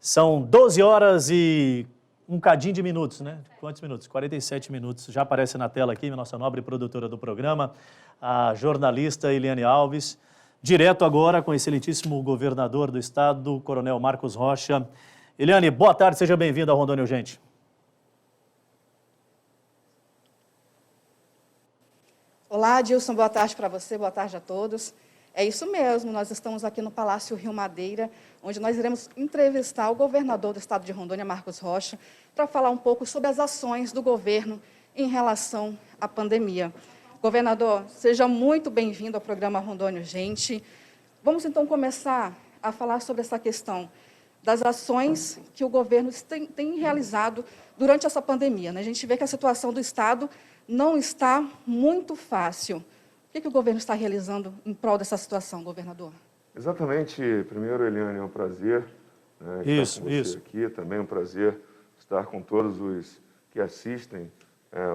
São 12 horas e um cadinho de minutos, né? Quantos minutos? 47 minutos. Já aparece na tela aqui, nossa nobre produtora do programa, a jornalista Eliane Alves. Direto agora com o excelentíssimo governador do estado, Coronel Marcos Rocha. Eliane, boa tarde, seja bem-vindo a Rondônia Urgente. Olá, Adilson, boa tarde para você, boa tarde a todos. É isso mesmo, nós estamos aqui no Palácio Rio Madeira, onde nós iremos entrevistar o governador do estado de Rondônia, Marcos Rocha, para falar um pouco sobre as ações do governo em relação à pandemia. Governador, seja muito bem-vindo ao programa Rondônia Urgente. Vamos então começar a falar sobre essa questão das ações que o governo tem realizado durante essa pandemia, né? A gente vê que a situação do estado não está muito fácil. O que o governo está realizando em prol dessa situação, governador? Exatamente. Primeiro, Eliane, é um prazer estar com você aqui. Também é um prazer estar com todos os que assistem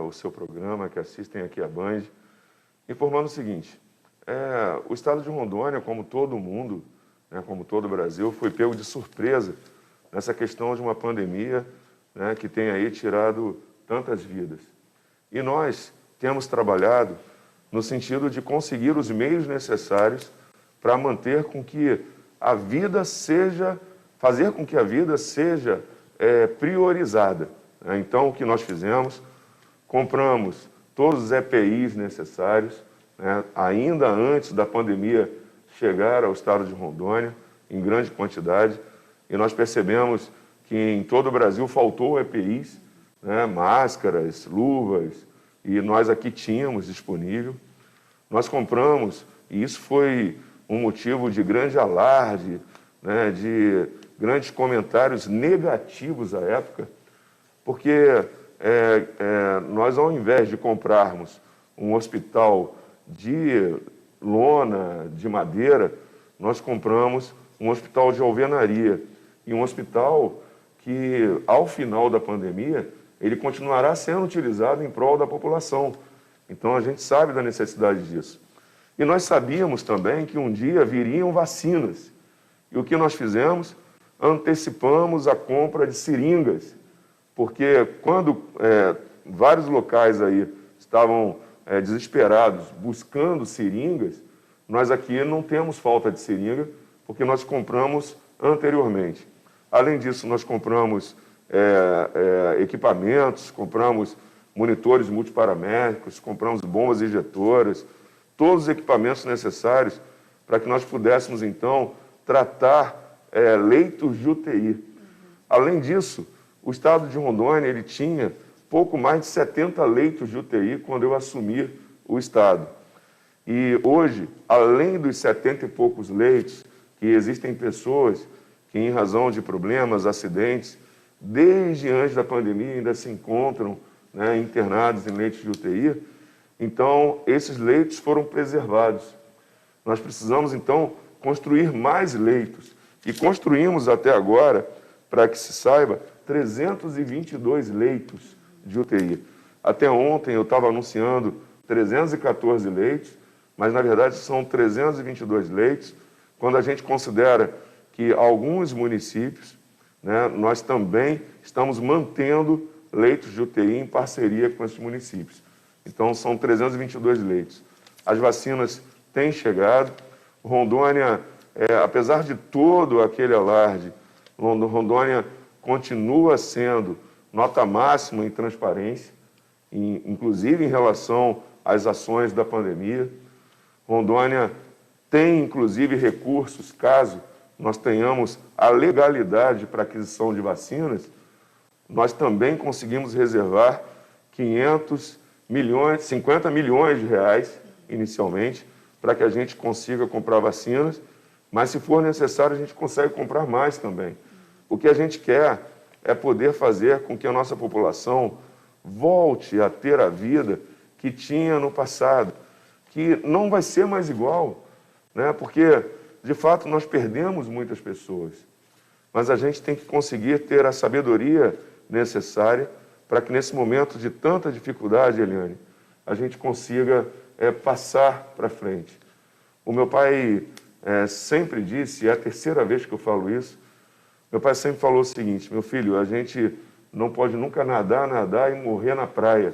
o seu programa, que assistem aqui a Band, informando o seguinte: o estado de Rondônia, como todo mundo, como todo o Brasil, foi pego de surpresa nessa questão de uma pandemia que tem aí tirado tantas vidas. E nós temos trabalhado no sentido de conseguir os meios necessários para manter com que a vida seja, fazer com que a vida seja priorizada. Então, o que nós fizemos? Compramos todos os EPIs necessários, ainda antes da pandemia chegar ao estado de Rondônia, em grande quantidade, e nós percebemos que em todo o Brasil faltou EPIs, máscaras, luvas, e nós aqui tínhamos disponível. Nós compramos, e isso foi um motivo de grande alarde, de grandes comentários negativos à época, porque nós, ao invés de comprarmos um hospital de lona, de madeira, nós compramos um hospital de alvenaria, e um hospital que, ao final da pandemia, ele continuará sendo utilizado em prol da população. Então, a gente sabe da necessidade disso. E nós sabíamos também que um dia viriam vacinas. E o que nós fizemos? Antecipamos a compra de seringas, porque quando vários locais aí estavam desesperados buscando seringas, nós aqui não temos falta de seringa, porque nós compramos anteriormente. Além disso, nós compramos equipamentos, compramos monitores multiparamétricos, compramos bombas injetoras, todos os equipamentos necessários para que nós pudéssemos, então, tratar leitos de UTI. Além disso, o estado de Rondônia ele tinha pouco mais de 70 leitos de UTI quando eu assumi o estado. E hoje, além dos 70 e poucos leitos, que existem pessoas que, em razão de problemas, acidentes, desde antes da pandemia ainda se encontram internados em leitos de UTI, então esses leitos foram preservados. Nós precisamos, então, construir mais leitos. E construímos até agora, para que se saiba, 322 leitos de UTI. Até ontem eu estava anunciando 314 leitos, mas na verdade são 322 leitos, quando a gente considera que alguns municípios, nós também estamos mantendo leitos de UTI em parceria com esses municípios. Então, são 322 leitos. As vacinas têm chegado. Rondônia, apesar de todo aquele alarde, Rondônia continua sendo nota máxima em transparência, inclusive em relação às ações da pandemia. Rondônia tem, inclusive, recursos, caso nós tenhamos a legalidade para aquisição de vacinas, nós também conseguimos reservar 50 milhões de reais, inicialmente, para que a gente consiga comprar vacinas, mas, se for necessário, a gente consegue comprar mais também. O que a gente quer é poder fazer com que a nossa população volte a ter a vida que tinha no passado, que não vai ser mais igual, porque, de fato, nós perdemos muitas pessoas, mas a gente tem que conseguir ter a sabedoria necessária para que, nesse momento de tanta dificuldade, Eliane, a gente consiga passar para frente. O meu pai sempre disse, e é a terceira vez que eu falo isso, Meu pai sempre falou o seguinte: meu filho, a gente não pode nunca nadar e morrer na praia.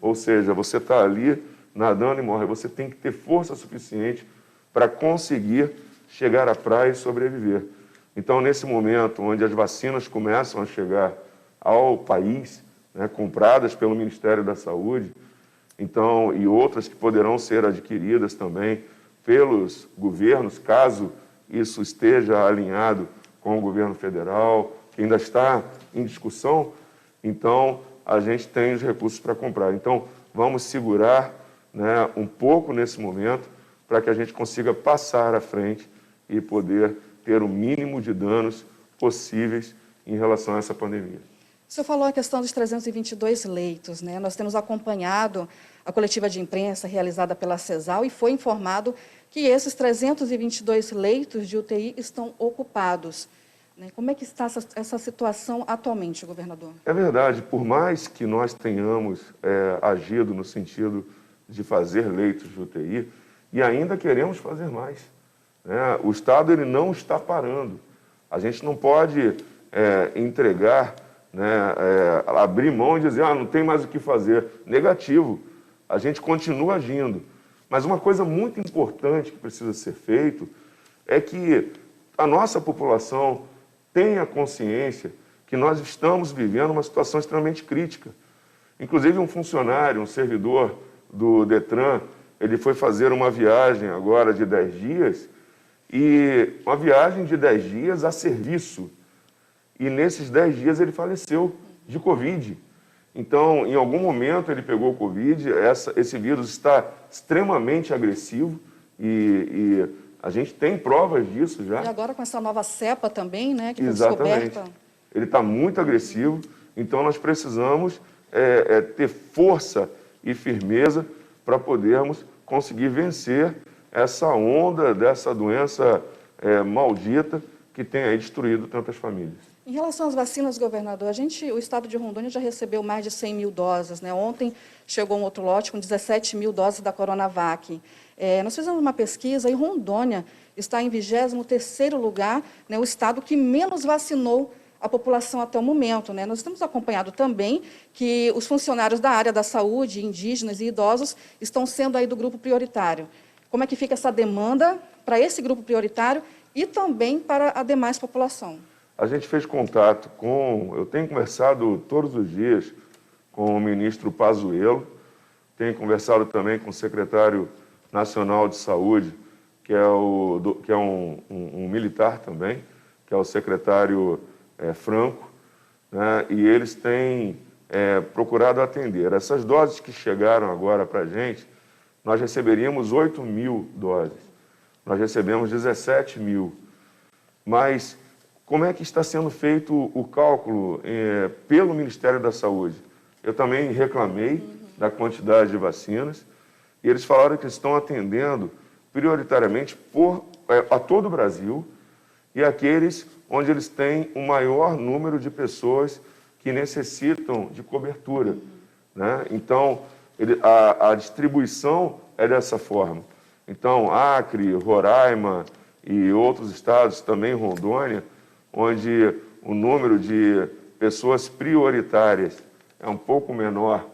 Ou seja, você está ali nadando e morre. Você tem que ter força suficiente para conseguir chegar à praia e sobreviver. Então, nesse momento onde as vacinas começam a chegar ao país, né, compradas pelo Ministério da Saúde, então, e outras que poderão ser adquiridas também pelos governos, caso isso esteja alinhado com o governo federal, que ainda está em discussão, então a gente tem os recursos para comprar. Então, vamos segurar, né, um pouco nesse momento para que a gente consiga passar à frente e poder ter o mínimo de danos possíveis em relação a essa pandemia. O senhor falou a questão dos 322 leitos, né? Nós temos acompanhado a coletiva de imprensa realizada pela CESAL e foi informado que esses 322 leitos de UTI estão ocupados. Como é que está essa situação atualmente, governador? É verdade, por mais que nós tenhamos agido no sentido de fazer leitos de UTI, e ainda queremos fazer mais, né? O Estado ele não está parando. A gente não pode entregar, né, abrir mão e dizer, não tem mais o que fazer. Negativo, a gente continua agindo. Mas uma coisa muito importante que precisa ser feito é que a nossa população tenha consciência que nós estamos vivendo uma situação extremamente crítica. Inclusive um funcionário, um servidor do Detran, ele foi fazer uma viagem agora de 10 dias, e uma viagem de 10 dias a serviço. E nesses 10 dias ele faleceu de Covid. Então, em algum momento ele pegou o Covid, esse vírus está extremamente agressivo e a gente tem provas disso já. E agora com essa nova cepa também, né, que foi Exatamente. descoberta. Ele está muito agressivo, então nós precisamos ter força e firmeza para podermos conseguir vencer essa onda dessa doença maldita que tem aí destruído tantas famílias. Em relação às vacinas, governador, o estado de Rondônia já recebeu mais de 100 mil doses, né? Ontem chegou um outro lote com 17 mil doses da Coronavac. Nós fizemos uma pesquisa e Rondônia está em 23º lugar, né, o estado que menos vacinou a população até o momento, né? Nós temos acompanhado também que os funcionários da área da saúde, indígenas e idosos, estão sendo aí do grupo prioritário. Como é que fica essa demanda para esse grupo prioritário e também para a demais população? A gente fez contato eu tenho conversado todos os dias com o ministro Pazuello, tenho conversado também com o secretário nacional de saúde, que é um militar também, que é o secretário Franco, né? E eles têm procurado atender. Essas doses que chegaram agora para a gente, nós receberíamos 8 mil doses, nós recebemos 17 mil, mas como é que está sendo feito o cálculo pelo Ministério da Saúde? Eu também reclamei da quantidade de vacinas e eles falaram que estão atendendo prioritariamente a todo o Brasil e aqueles onde eles têm o maior número de pessoas que necessitam de cobertura, né? Então, a distribuição é dessa forma. Então, Acre, Roraima e outros estados, também Rondônia, onde o número de pessoas prioritárias é um pouco menor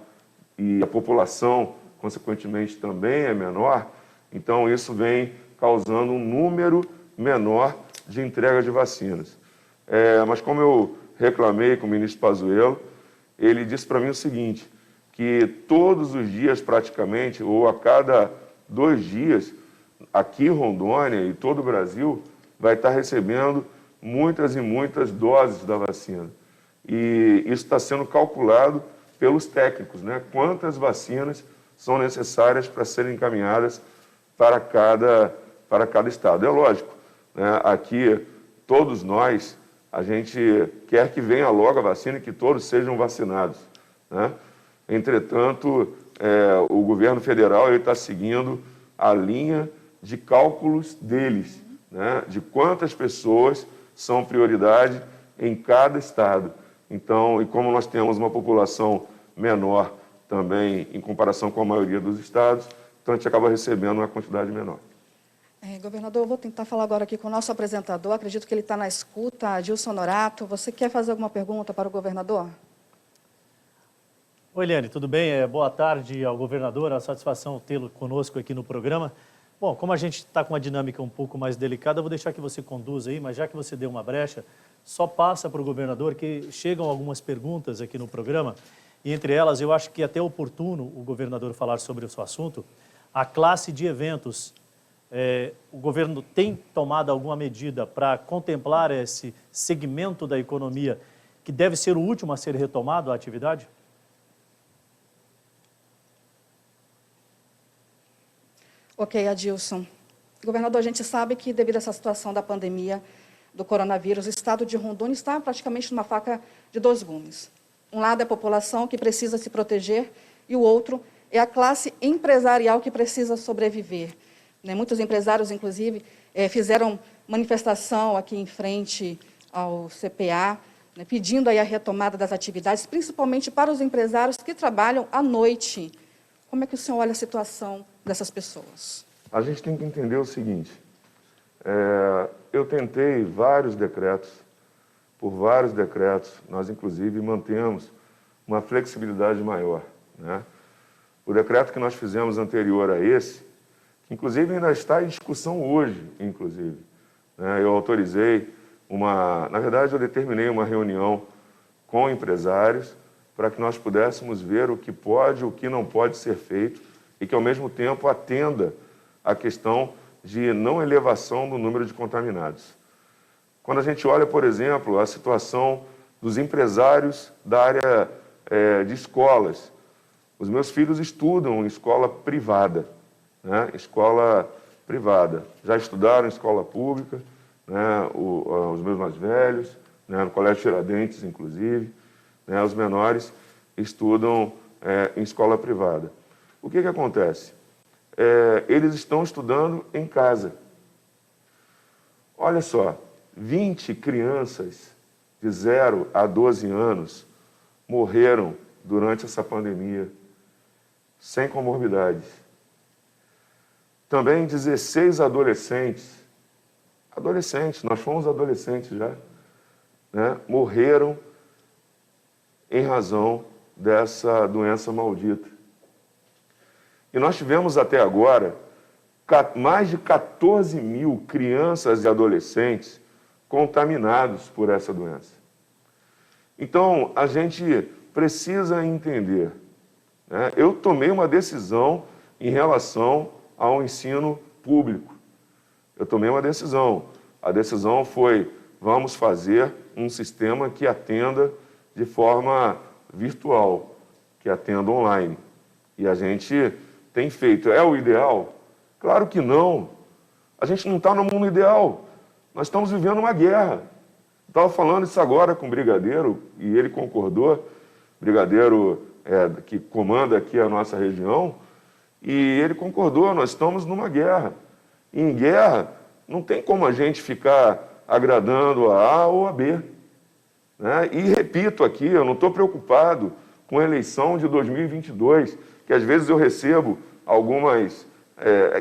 e a população, consequentemente, também é menor, então isso vem causando um número menor de entrega de vacinas. Mas como eu reclamei com o ministro Pazuello, ele disse para mim o seguinte, que todos os dias praticamente, ou a cada 2 dias, aqui em Rondônia e todo o Brasil, vai estar recebendo muitas e muitas doses da vacina. E isso está sendo calculado pelos técnicos, né? Quantas vacinas são necessárias para serem encaminhadas para cada estado. É lógico, né? Aqui, todos nós, a gente quer que venha logo a vacina e que todos sejam vacinados, né? Entretanto, o governo federal está seguindo a linha de cálculos deles, né? De quantas pessoas são prioridade em cada estado. Então, e como nós temos uma população menor também em comparação com a maioria dos estados, então a gente acaba recebendo uma quantidade menor. Governador, eu vou tentar falar agora aqui com o nosso apresentador, acredito que ele está na escuta, Adilson Norato. Você quer fazer alguma pergunta para o governador? Oi, Eliane, tudo bem? Boa tarde ao governador, é uma satisfação tê-lo conosco aqui no programa. Bom, como a gente está com uma dinâmica um pouco mais delicada, eu vou deixar que você conduza aí, mas já que você deu uma brecha, só passa para o governador que chegam algumas perguntas aqui no programa, e entre elas eu acho que é até oportuno o governador falar sobre o seu assunto, a classe de eventos. O governo tem tomado alguma medida para contemplar esse segmento da economia que deve ser o último a ser retomado a atividade? Ok, Adilson. Governador, a gente sabe que devido a essa situação da pandemia do coronavírus, o estado de Rondônia está praticamente numa faca de dois gumes. Um lado é a população que precisa se proteger e o outro é a classe empresarial que precisa sobreviver. Muitos empresários, inclusive, fizeram manifestação aqui em frente ao CPA, pedindo aí a retomada das atividades, principalmente para os empresários que trabalham à noite. Como é que o senhor olha a situação dessas pessoas? A gente tem que entender o seguinte, eu tentei vários decretos, por vários decretos, nós inclusive mantemos uma flexibilidade maior, né? O decreto que nós fizemos anterior a esse, que inclusive ainda está em discussão hoje, inclusive, né? Eu autorizei na verdade eu determinei uma reunião com empresários para que nós pudéssemos ver o que pode, o que não pode ser feito e que, ao mesmo tempo, atenda à questão de não elevação do número de contaminados. Quando a gente olha, por exemplo, a situação dos empresários da área de escolas, os meus filhos estudam em escola privada, né? Escola privada. Já estudaram em escola pública, né? Os meus mais velhos, né? No Colégio Tiradentes, inclusive. Os menores estudam em escola privada. O que acontece? Eles estão estudando em casa. Olha só, 20 crianças de 0 a 12 anos morreram durante essa pandemia, sem comorbidades. Também 16 adolescentes, nós fomos adolescentes já, né? Morreram em razão dessa doença maldita. E nós tivemos até agora mais de 14 mil crianças e adolescentes contaminados por essa doença. Então, a gente precisa entender, né? Eu tomei uma decisão em relação ao ensino público. Eu tomei uma decisão. A decisão foi, vamos fazer um sistema que atenda de forma virtual, que atenda online. E a gente tem feito. É o ideal? Claro que não. A gente não está no mundo ideal. Nós estamos vivendo uma guerra. Estava falando isso agora com o brigadeiro, e ele concordou, brigadeiro que comanda aqui a nossa região, e ele concordou, nós estamos numa guerra. E em guerra, não tem como a gente ficar agradando a A ou a B. Né? E repito aqui, eu não estou preocupado com a eleição de 2022, que às vezes eu recebo algumas,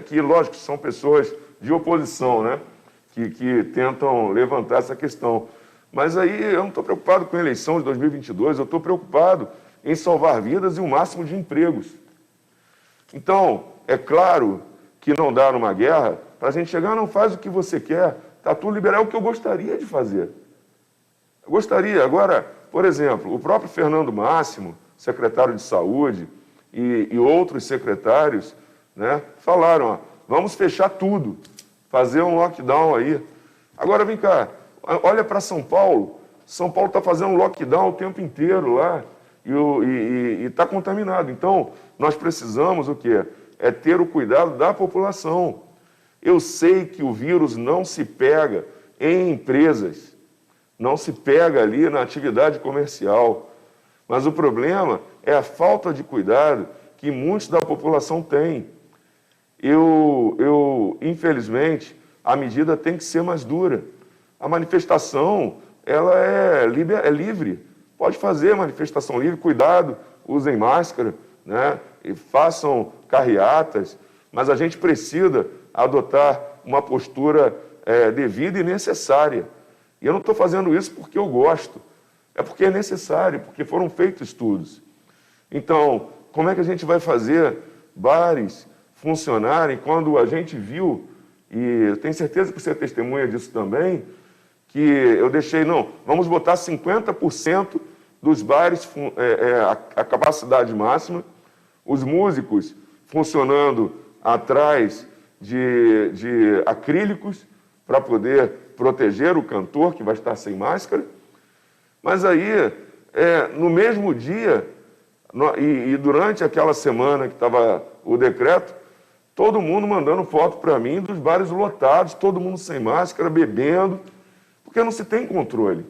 que lógico são pessoas de oposição, né? que tentam levantar essa questão. Mas aí eu não estou preocupado com a eleição de 2022, eu estou preocupado em salvar vidas e o máximo de empregos. Então, é claro que não dá numa guerra para a gente chegar, não faz o que você quer, está tudo liberal, o que eu gostaria de fazer. Eu gostaria. Agora, por exemplo, o próprio Fernando Máximo, secretário de Saúde, e outros secretários, né, falaram, ó, vamos fechar tudo, fazer um lockdown aí. Agora, vem cá, olha para São Paulo. São Paulo está fazendo lockdown o tempo inteiro lá e está contaminado. Então, nós precisamos o quê? É ter o cuidado da população. Eu sei que o vírus não se pega em empresas, não se pega ali na atividade comercial, mas o problema é a falta de cuidado que muitos da população têm. Infelizmente, a medida tem que ser mais dura. A manifestação, ela é livre. Pode fazer manifestação livre, cuidado, usem máscara, né? E façam carreatas, mas a gente precisa adotar uma postura devida e necessária. E eu não estou fazendo isso porque eu gosto, é porque é necessário, porque foram feitos estudos. Então, como é que a gente vai fazer bares funcionarem quando a gente viu, e eu tenho certeza que você é testemunha disso também, que eu deixei, não, vamos botar 50% dos bares a capacidade máxima, os músicos funcionando atrás de acrílicos para poder proteger o cantor, que vai estar sem máscara. Mas aí, no mesmo dia, e durante aquela semana que estava o decreto, todo mundo mandando foto para mim dos bares lotados, todo mundo sem máscara, bebendo, porque não se tem controle.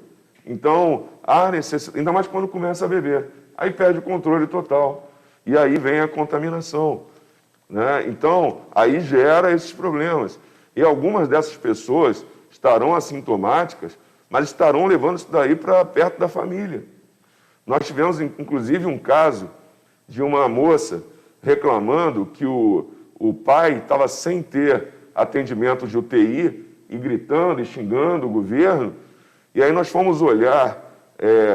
Então, há necessidade, ainda mais quando começa a beber, aí perde o controle total. E aí vem a contaminação, né? Então, aí gera esses problemas. E algumas dessas pessoas estarão assintomáticas, mas estarão levando isso daí para perto da família. Nós tivemos, inclusive, um caso de uma moça reclamando que o pai estava sem ter atendimento de UTI e gritando e xingando o governo. E aí nós fomos olhar,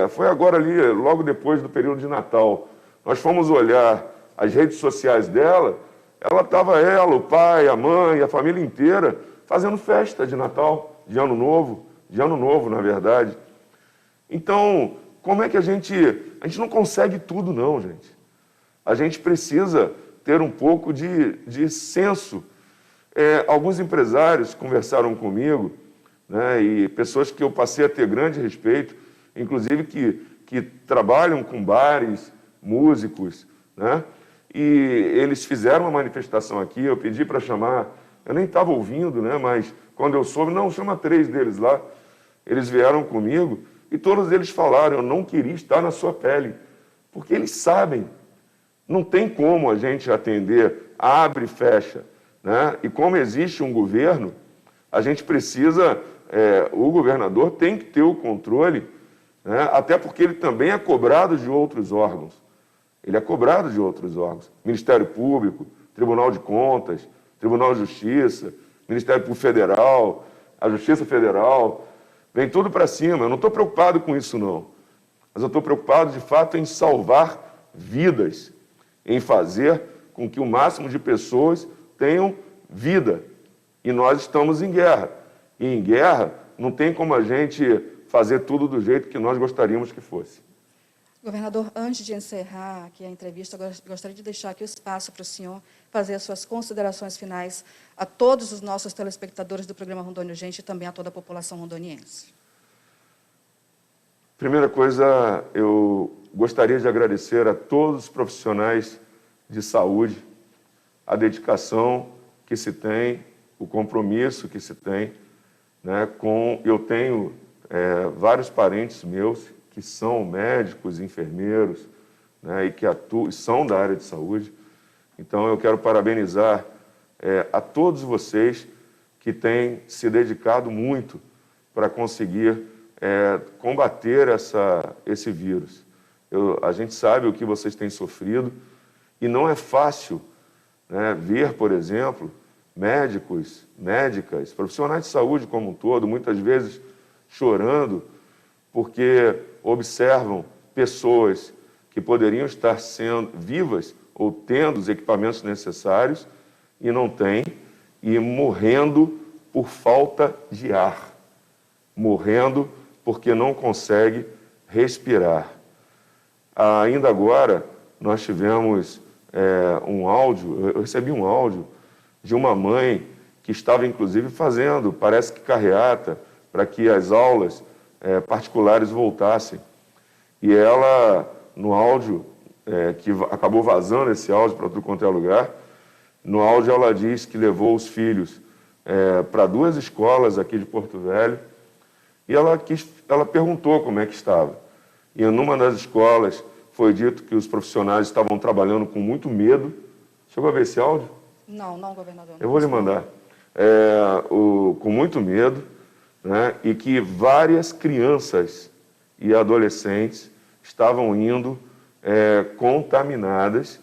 foi agora ali, logo depois do período de Natal, nós fomos olhar as redes sociais dela, ela estava, o pai, a mãe, a família inteira, fazendo festa de Natal, de Ano Novo, na verdade. Então, como é que a gente não consegue tudo não, gente. A gente precisa ter um pouco de senso. Alguns empresários conversaram comigo, né, e pessoas que eu passei a ter grande respeito, inclusive que trabalham com bares, músicos, né, e eles fizeram uma manifestação aqui, eu pedi para chamar, eu nem estava ouvindo, né, mas quando eu soube, não, chama 3 deles lá, eles vieram comigo e todos eles falaram, eu não queria estar na sua pele, porque eles sabem, não tem como a gente atender, abre e fecha, né, e como existe um governo, a gente precisa, o governador tem que ter o controle, né, até porque ele também é cobrado de outros órgãos. Ele é cobrado de outros órgãos. Ministério Público, Tribunal de Contas, Tribunal de Justiça, Ministério Público Federal, a Justiça Federal, vem tudo para cima. Eu não estou preocupado com isso, não. Mas eu estou preocupado, de fato, em salvar vidas, em fazer com que o máximo de pessoas tenham vida. E nós estamos em guerra. E em guerra não tem como a gente fazer tudo do jeito que nós gostaríamos que fosse. Governador, antes de encerrar aqui a entrevista, eu gostaria de deixar aqui o espaço para o senhor fazer as suas considerações finais a todos os nossos telespectadores do programa Rondônia Urgente e também a toda a população rondoniense. Primeira coisa, eu gostaria de agradecer a todos os profissionais de saúde, a dedicação que se tem, o compromisso que se tem, né, eu tenho vários parentes meus que são médicos, enfermeiros, né, e que são da área de saúde. Então, eu quero parabenizar a todos vocês que têm se dedicado muito para conseguir combater esse vírus. A gente sabe o que vocês têm sofrido e não é fácil, né, ver, por exemplo, médicos, médicas, profissionais de saúde como um todo, muitas vezes chorando porque observam pessoas que poderiam estar sendo vivas ou tendo os equipamentos necessários e não têm, e morrendo por falta de ar, morrendo porque não consegue respirar. Ainda agora, nós tivemos um áudio, eu recebi um áudio de uma mãe que estava, inclusive, fazendo, parece que carreata, para que as aulas particulares voltassem. E ela, no áudio, que acabou vazando esse áudio para tudo quanto é lugar, no áudio ela diz que levou os filhos para 2 escolas aqui de Porto Velho, e ela perguntou como é que estava. E numa das escolas foi dito que os profissionais estavam trabalhando com muito medo. Chegou a ver esse áudio? Não, governador. Eu vou lhe mandar. Com muito medo, né, e que várias crianças e adolescentes estavam indo contaminadas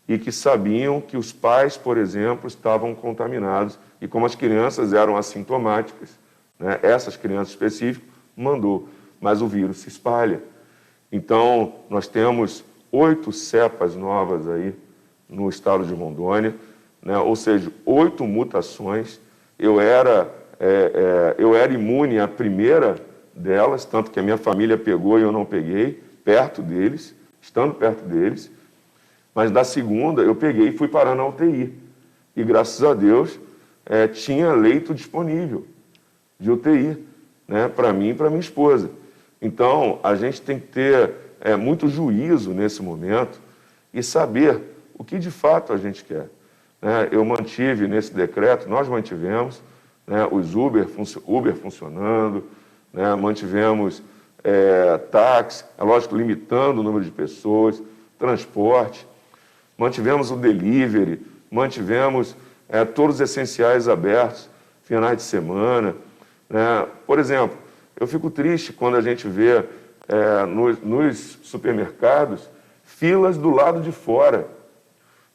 e que sabiam que os pais, por exemplo, estavam contaminados. E como as crianças eram assintomáticas, né, essas crianças específicas, mandou. Mas o vírus se espalha. Então, nós temos 8 cepas novas aí no estado de Rondônia, né, ou seja, 8 mutações. Eu era imune à primeira delas, tanto que a minha família pegou e eu não peguei, perto deles, estando perto deles. Mas da segunda eu peguei e fui parar na UTI. E graças a Deus tinha leito disponível de UTI, né, para mim e para minha esposa. Então a gente tem que ter muito juízo nesse momento e saber o que de fato a gente quer. Né? Eu mantive nesse decreto, nós mantivemos, né, os Uber funcionando, né, mantivemos táxi, lógico, limitando o número de pessoas, transporte. Mantivemos o delivery, mantivemos todos os essenciais abertos, finais de semana. Né? Por exemplo, eu fico triste quando a gente vê nos supermercados filas do lado de fora.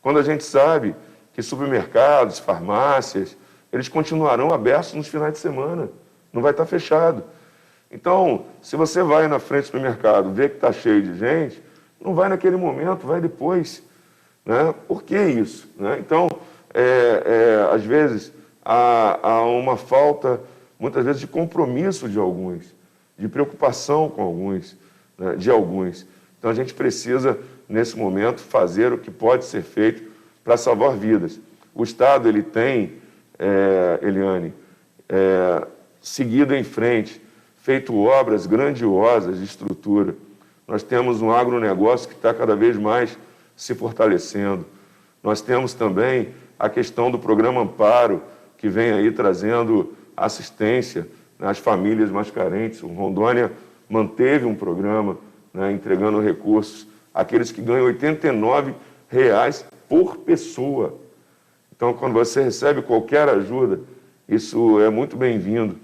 Quando a gente sabe que supermercados, farmácias, eles continuarão abertos nos finais de semana, não vai estar fechado. Então, se você vai na frente do supermercado, vê que está cheio de gente, não vai naquele momento, vai depois. Né? Por que isso? Né? Então, às vezes, há uma falta, muitas vezes, de compromisso de alguns, de preocupação com alguns, né? De alguns. Então, a gente precisa, nesse momento, fazer o que pode ser feito para salvar vidas. O Estado ele tem, Eliane, seguido em frente, feito obras grandiosas de estrutura. Nós temos um agronegócio que está cada vez mais se fortalecendo. Nós temos também a questão do programa Amparo, que vem aí trazendo assistência às famílias mais carentes. O Rondônia manteve um programa, né, entregando recursos àqueles que ganham R$ 89 por pessoa. Então, quando você recebe qualquer ajuda, isso é muito bem-vindo.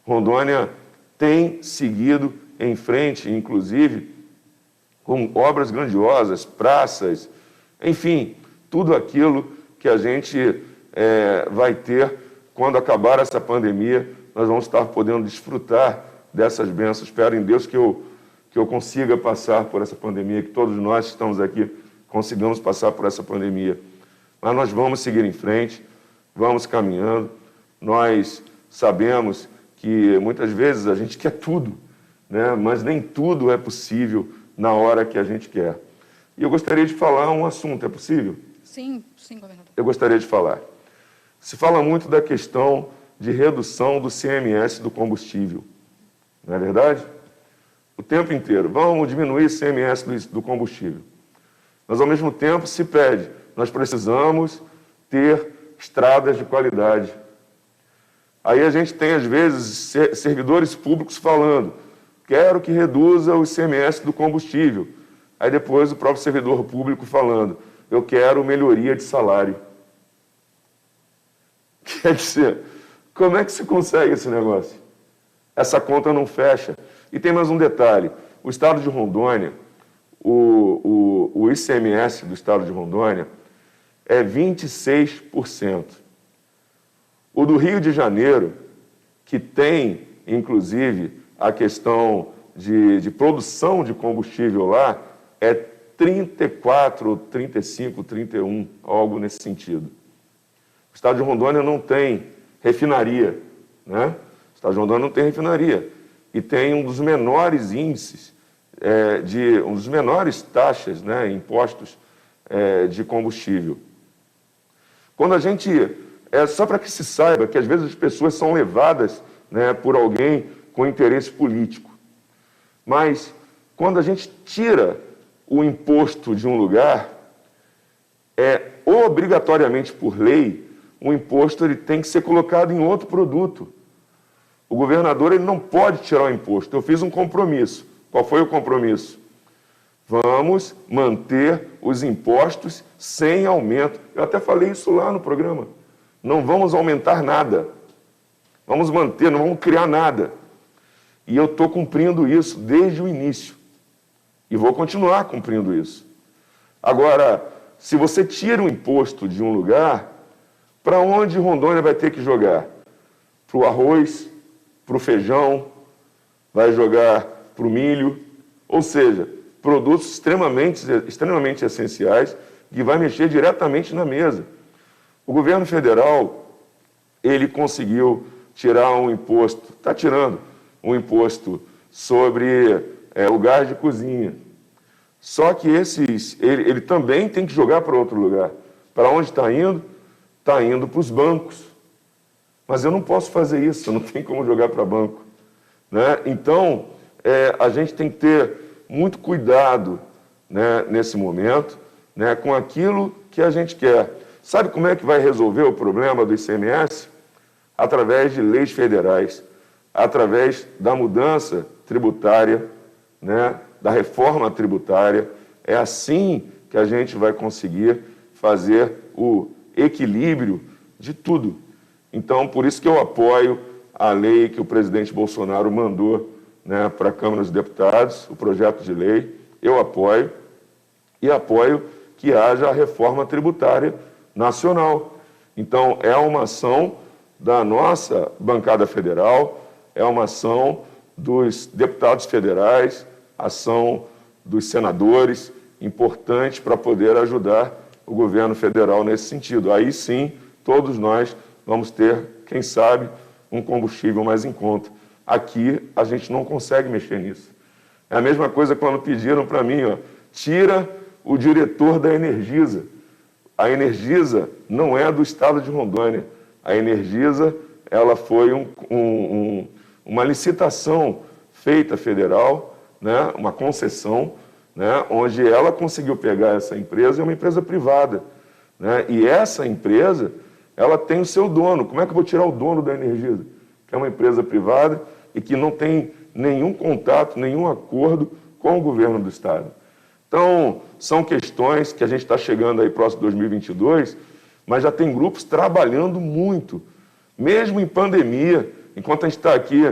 Rondônia tem seguido em frente, inclusive, com obras grandiosas, praças, enfim, tudo aquilo que a gente vai ter quando acabar essa pandemia. Nós vamos estar podendo desfrutar dessas bênçãos. Espero em Deus que eu consiga passar por essa pandemia, que todos nós que estamos aqui consigamos passar por essa pandemia. Mas nós vamos seguir em frente, vamos caminhando. Nós sabemos que muitas vezes a gente quer tudo, né? Mas nem tudo é possível na hora que a gente quer. E eu gostaria de falar um assunto, é possível? Sim, governador. Eu gostaria de falar. Se fala muito da questão de redução do CMS do combustível, não é verdade? O tempo inteiro, vamos diminuir o CMS do combustível. Mas, ao mesmo tempo, se pede, nós precisamos ter estradas de qualidade. Aí a gente tem, às vezes, servidores públicos falando, quero que reduza o ICMS do combustível. Aí depois o próprio servidor público falando, eu quero melhoria de salário. Quer dizer, como é que se consegue esse negócio? Essa conta não fecha. E tem mais um detalhe, o estado de Rondônia, o ICMS do estado de Rondônia é 26%. O do Rio de Janeiro, que tem, inclusive, a questão de produção de combustível lá, é 34, 35, 31, algo nesse sentido. O estado de Rondônia não tem refinaria, né? O estado de Rondônia não tem refinaria. E tem um dos menores índices, um dos menores taxas, né, impostos de combustível. Quando a gente... só para que se saiba que às vezes as pessoas são levadas, né, por alguém com interesse político. Mas quando a gente tira o imposto de um lugar, obrigatoriamente por lei, o imposto ele tem que ser colocado em outro produto. O governador ele não pode tirar o imposto. Eu fiz um compromisso. Qual foi o compromisso? Vamos manter os impostos sem aumento. Eu até falei isso lá no programa. Não vamos aumentar nada. Vamos manter, não vamos criar nada. E eu estou cumprindo isso desde o início. E vou continuar cumprindo isso. Agora, se você tira o imposto de um lugar, para onde Rondônia vai ter que jogar? Para o arroz, para o feijão, vai jogar para o milho, ou seja, produtos extremamente essenciais que vai mexer diretamente na mesa. O governo federal, ele conseguiu tirar um imposto, está tirando um imposto sobre o gás de cozinha. Só que ele também tem que jogar para outro lugar. Para onde está indo? Está indo para os bancos. Mas eu não posso fazer isso, não tem como jogar para banco, né? Então, a gente tem que ter muito cuidado, né, nesse momento, né, com aquilo que a gente quer. Sabe como é que vai resolver o problema do ICMS? Através de leis federais, através da mudança tributária, né, da reforma tributária. É assim que a gente vai conseguir fazer o equilíbrio de tudo. Então, por isso que eu apoio a lei que o presidente Bolsonaro mandou, né, para a Câmara dos Deputados, o projeto de lei. Eu apoio e apoio que haja a reforma tributária nacional. Então, é uma ação da nossa bancada federal, é uma ação dos deputados federais, ação dos senadores, importante para poder ajudar o governo federal nesse sentido. Aí sim, todos nós vamos ter, quem sabe, um combustível mais em conta. Aqui, a gente não consegue mexer nisso. É a mesma coisa quando pediram para mim, tira o diretor da Energisa. A Energisa não é do estado de Rondônia. A Energisa, ela foi uma licitação feita federal, né, uma concessão, né, onde ela conseguiu pegar essa empresa, é uma empresa privada, né, e essa empresa, ela tem o seu dono. Como é que eu vou tirar o dono da Energisa? Que é uma empresa privada e que não tem nenhum contato, nenhum acordo com o governo do estado. Então, são questões que a gente está chegando aí próximo de 2022, mas já tem grupos trabalhando muito, mesmo em pandemia, enquanto a gente está aqui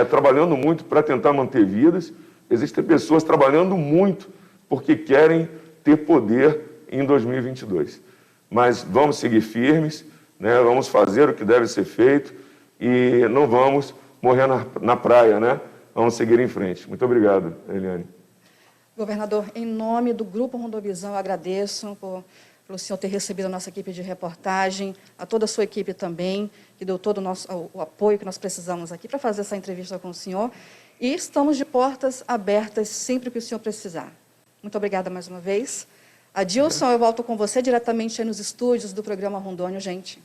trabalhando muito para tentar manter vidas, existem pessoas trabalhando muito porque querem ter poder em 2022. Mas vamos seguir firmes, né? Vamos fazer o que deve ser feito e não vamos morrer na praia, né? Vamos seguir em frente. Muito obrigado, Eliane. Governador, em nome do Grupo Rondovisão, eu agradeço pelo senhor ter recebido a nossa equipe de reportagem, a toda a sua equipe também, que deu todo o apoio que nós precisamos aqui para fazer essa entrevista com o senhor. E estamos de portas abertas sempre que o senhor precisar. Muito obrigada mais uma vez. Adilson, eu volto com você diretamente aí nos estúdios do programa Rondônia, gente.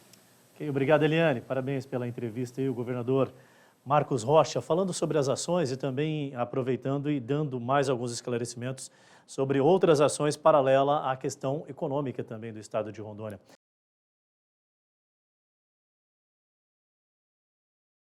Okay, obrigado, Eliane. Parabéns pela entrevista aí, o governador Marcos Rocha, falando sobre as ações e também aproveitando e dando mais alguns esclarecimentos sobre outras ações paralelas à questão econômica também do estado de Rondônia.